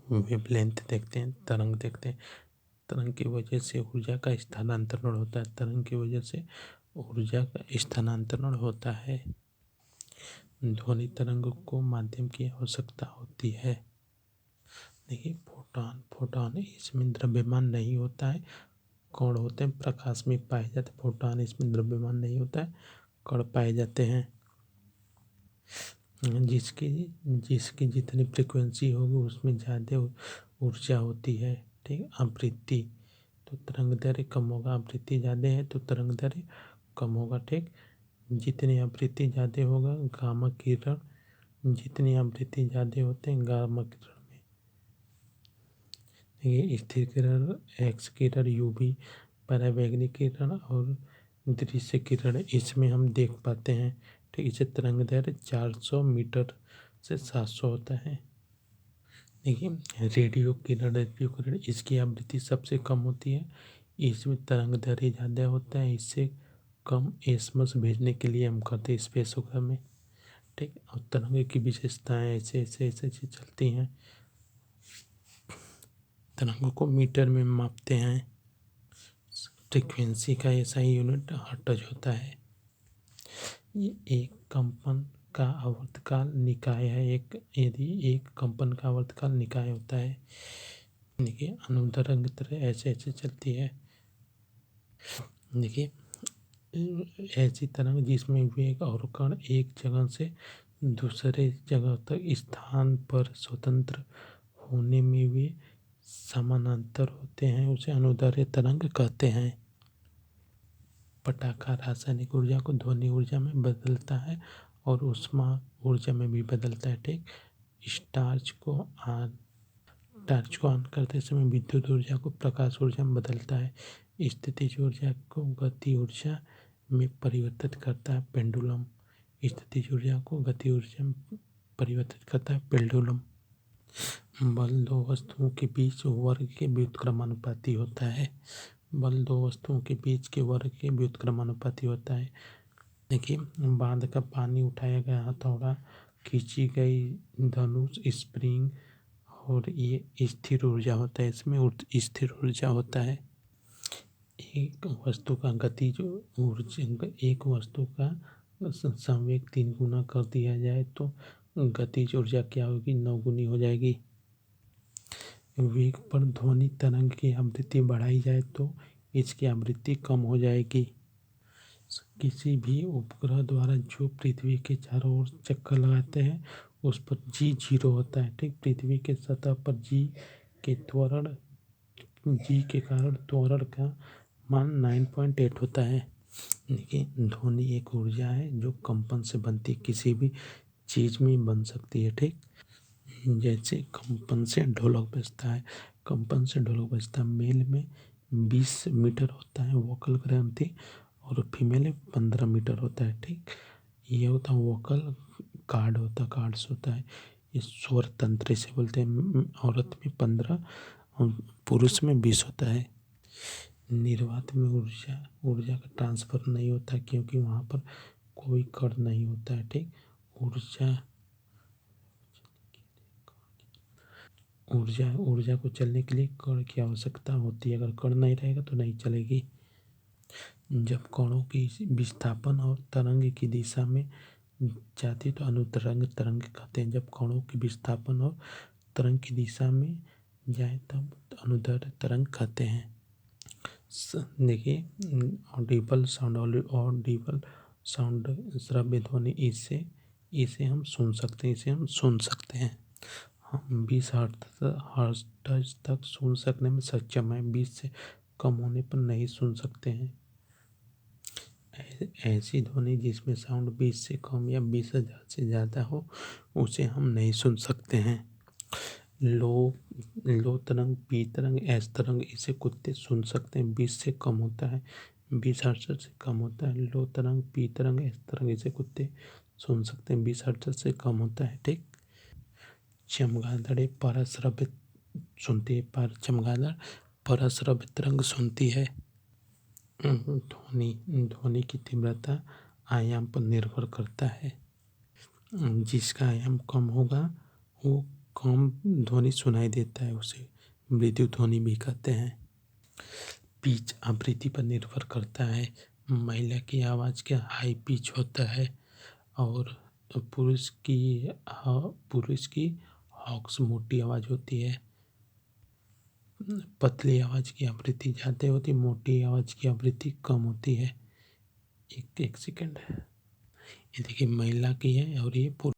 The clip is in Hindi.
वेवलेंथ देखते हैं, तरंग देखते हैं। तरंग की वजह से ऊर्जा का स्थानांतरण होता है। तरंग की वजह से ऊर्जा का स्थानांतरण होता है। ध्वनि तरंग को माध्यम की आवश्यकता होती है। देखिए फोटॉन इसमें द्रव्यमान नहीं होता है, कण होते हैं, प्रकाश में पाए जाते हैं। फोटॉन इसमें द्रव्यमान नहीं होता है, कण पाए जाते हैं। जिसकी जितनी फ्रिक्वेंसी होगी उसमें ज़्यादा ऊर्जा होती है। ठीक, आवृत्ति तो तरंग दैर्घ्य कम होगा, आवृत्ति ज़्यादा है तो तरंग दैर्घ्य कम होगा। ठीक, जितनी आवृत्ति ज़्यादा होगा गामा किरण, जितनी आवृत्ति ज़्यादा होते हैं गामा किरण में, ये स्थिर किरण, एक्स किरण, यूवी, पराबैंगनी किरण और दृश्य किरण इसमें हम देख पाते हैं। ठीक, इसे तरंग दैर्घ्य 400 मीटर से 700 होता है। देखिए रेडियो किरण इसकी आवृत्ति सबसे कम होती है, इसमें तरंग दैर्घ्य ज़्यादा होता है। इससे कम एसएमएस भेजने के लिए हम करते हैं स्पेसोग्राम में। ठीक, और तरंग की विशेषताएं ऐसे ऐसे ऐसे ऐसे चलती हैं। तरंगों को मीटर में मापते हैं। फ्रीक्वेंसी का ऐसा ही यूनिट हर्ट्ज होता है। ये एक कंपन का आवर्तकाल निकाय है। यदि एक कंपन का आवर्तकाल निकाय होता है, देखिए अनुदैर्घ्य तरंग ऐसे ऐसे चलती है। देखिए ऐसी तरंग जिसमें वेग और कण एक जगह से दूसरे जगह तक स्थान पर स्वतंत्र होने में वे समानांतर होते हैं, उसे अनुदैर्घ्य तरंग कहते हैं। पटाखा रासायनिक ऊर्जा को ध्वनि ऊर्जा में बदलता है और ऊष्मा ऊर्जा में भी बदलता है। ठीक, टॉर्च को ऑन करते समय विद्युत ऊर्जा को प्रकाश ऊर्जा में बदलता है। स्थितिज ऊर्जा को गति ऊर्जा में परिवर्तित करता है पेंडुलम। स्थितिज ऊर्जा को गति ऊर्जा में परिवर्तित करता है पेंडुलम। बल दो वस्तुओं के बीच वर्ग के व्युत्क्रमानुपाती होता है। बल दो वस्तुओं के बीच के वर्ग के व्युत्क्रमानुपाती होता है। देखिए बांध का पानी उठाया गया हथौड़ा, खींची गई धनुष, स्प्रिंग, और ये स्थिर ऊर्जा होता है। इसमें स्थिर ऊर्जा होता है। एक वस्तु का गतिज ऊर्जा, एक वस्तु का संवेग 3 गुना कर दिया जाए तो गतिज ऊर्जा क्या होगी, 9 गुनी हो जाएगी। वेग पर ध्वनि तरंग की आवृत्ति बढ़ाई जाए तो इसकी आवृत्ति कम हो जाएगी। किसी भी उपग्रह द्वारा जो पृथ्वी के चारों ओर चक्कर लगाते हैं उस पर जी 0 होता है। ठीक, पृथ्वी के सतह पर जी के कारण त्वरण का मान 9.8 होता है। देखिए ध्वनि एक ऊर्जा है जो कंपन से बनती है, किसी भी चीज़ में बन सकती है। ठीक, जैसे कंपन से ढोलक बजता है, कंपन से ढोलक बजता है। मेल में 20 मीटर होता है वोकल ग्रंथि और फीमेल में 15 मीटर होता है। ठीक, ये होता है वोकल कार्ड्स होता है। ये स्वर तंत्र इसे बोलते हैं। औरत में 15 और पुरुष में 20 होता है। निर्वात में ऊर्जा का ट्रांसफर नहीं होता क्योंकि वहाँ पर कोई कण नहीं होता है। ठीक, ऊर्जा को चलने के लिए कण की आवश्यकता होती है। अगर कण नहीं रहेगा तो नहीं चलेगी। जब कणों की विस्थापन और तरंग की दिशा में जाती तो अनुतरंग तरंग कहते हैं। जब कणों की विस्थापन और तरंग की दिशा में जाए तब अनुदैर्घ्य तरंग कहते हैं। देखिए ऑडिबल साउंड श्रव्य ध्वनि, इसे हम सुन सकते हैं। हम 20 हर्ट्ज तक सुन सकने में सक्षम हैं। 20 से कम होने पर नहीं सुन सकते हैं। ऐसी ध्वनि जिसमें साउंड 20 से कम या 20,000 से ज़्यादा हो उसे हम नहीं सुन सकते हैं। लो तरंग, पी तरंग, एस तरंग इसे कुत्ते सुन सकते हैं। 20 से कम होता है, 20 हर्ट्ज से कम होता है। लो तरंग, पी तरंग, एस तरंग इसे कुत्ते सुन सकते हैं। 20 हर्ट्ज से कम होता है। ठीक, चमगादड़ परश्रव्य सुनती है। चमगादड़ परश्रव्य तरंग सुनती है। ध्वनि की तीव्रता आयाम पर निर्भर करता है। जिसका आयाम कम होगा वो कम ध्वनि सुनाई देता है, उसे मृदु ध्वनि भी कहते हैं। पिच आवृत्ति पर निर्भर करता है। महिला की आवाज़ का हाई पिच होता है और पुरुष की हॉक्स मोटी आवाज़ होती है। पतली आवाज़ की आवृत्ति ज़्यादा होती है, मोटी आवाज़ की आवृत्ति कम होती है। एक सेकंड, ये देखिए महिला की है और ये पुरुष